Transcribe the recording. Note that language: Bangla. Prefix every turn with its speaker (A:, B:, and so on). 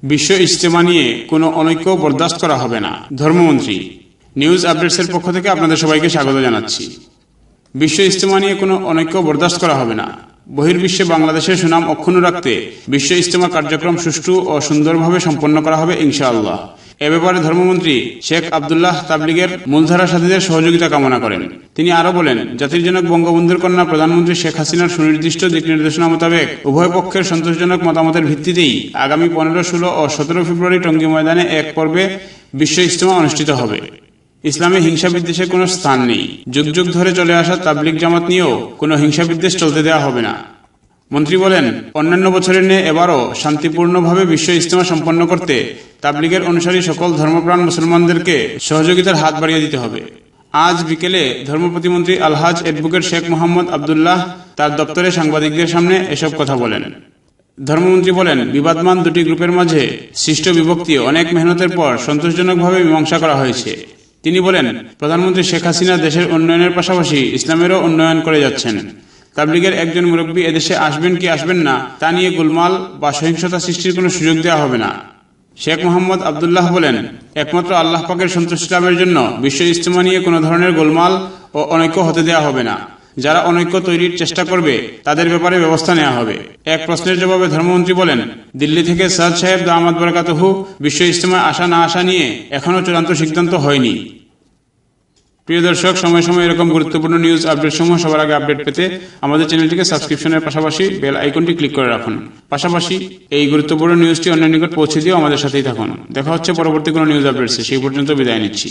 A: বিশ্ব ইজতেমা নিয়ে কোনো অনৈক্য বরদাস্ত করা হবে না। ধর্মমন্ত্রী নিউজ আপডেটসের পক্ষ থেকে আপনাদের সবাইকে স্বাগত জানাচ্ছি। বিশ্ব ইজতেমা নিয়ে কোনো অনৈক্য বরদাস্ত করা হবে না। বহির্বিশ্বে বাংলাদেশের সুনাম অক্ষুণ্ণ রাখতে বিশ্ব ইজতেমা কার্যক্রম সুষ্ঠু ও সুন্দরভাবে সম্পন্ন করা হবে ইনশাআল্লাহ। এ ব্যাপারে ধর্মমন্ত্রী শেখ আব্দুল্লাহ তাবলিগের মূলধারা সাথীদের সহযোগিতা কামনা করেন। তিনি আরো বলেন, জাতির জনক বঙ্গবন্ধুর কন্যা প্রধানমন্ত্রী শেখ হাসিনার সুনির্দিষ্ট দিক নির্দেশনা মোতাবেক উভয় পক্ষের সন্তোষজনক মতামতের ভিত্তিতেই আগামী 15, 16 ও 17 ফেব্রুয়ারি টঙ্গী ময়দানে এক পর্বে বিশ্ব ইজতেমা অনুষ্ঠিত হবে। ইসলামে হিংসা বিদ্বেষের কোনো স্থান নেই। যুগ যুগ ধরে চলে আসা তাবলিগ জামাত নিয়েও কোনো হিংসা বিদ্বেষ চলতে দেওয়া হবে না। মন্ত্রী বলেন, অন্যান্য বছরের ন্যায় এবারও শান্তিপূর্ণভাবে বিশ্ব ইজতেমা সম্পন্ন করতে তাবলিগের অনুসারী সকল ধর্মপ্রাণ মুসলমানদেরকে সহযোগিতার হাত বাড়িয়ে দিতে হবে। আজ বিকেলে ধর্ম প্রতিমন্ত্রী আলহাজ অ্যাডভোকেট শেখ মোহাম্মদ আবদুল্লাহ তার দপ্তরে সাংবাদিকদের সামনে এসব কথা বলেন। ধর্মমন্ত্রী বলেন, বিবাদমান দুটি গ্রুপের মাঝে সৃষ্ট বিভক্তি অনেক মেহনতের পর সন্তোষজনকভাবে মীমাংসা করা হয়েছে। তিনি বলেন, প্রধানমন্ত্রী শেখ হাসিনা দেশের উন্নয়নের পাশাপাশি ইসলামেরও উন্নয়ন করে যাচ্ছেন। তাবলিগের একজন মুরব্বী এদেশে আসবেন কি আসবেন না তা নিয়ে গোলমাল বা সহিংসতা সৃষ্টির কোনো সুযোগ দেওয়া হবে না। শেখ মোহাম্মদ আবদুল্লাহ বলেন, একমাত্র আল্লাহ পাকের সন্তুষ্টি লাভের জন্য বিশ্ব ইজতেমা নিয়ে কোনো ধরনের গোলমাল ও অনৈক্য হতে দেওয়া হবে না। যারা অনৈক্য তৈরির চেষ্টা করবে তাদের ব্যাপারে ব্যবস্থা নেওয়া হবে। এক প্রশ্নের জবাবে ধর্মমন্ত্রী বলেন, দিল্লি থেকে সৈয়দ সাহেব দামাত বরকাতুহু বিশ্ব ইজতেমায় আসা না আসা নিয়ে এখনও চূড়ান্ত সিদ্ধান্ত হয়নি। প্রিয় দর্শক, সময় সময় এরকম গুরুত্বপূর্ণ নিউজ আপডেট সমূহ সবার আগে আপডেট পেতে আমাদের চ্যানেলটিকে সাবস্ক্রিপশনের পাশাপাশি বেল আইকনটি ক্লিক করে রাখুন। পাশাপাশি এই গুরুত্বপূর্ণ নিউজটি অন্যের নিকট পৌঁছে দিয়েও আমাদের সাথেই থাকুন। দেখা হচ্ছে পরবর্তী কোনো নিউজ আপডেটসে। সেই পর্যন্ত বিদায় নিচ্ছি।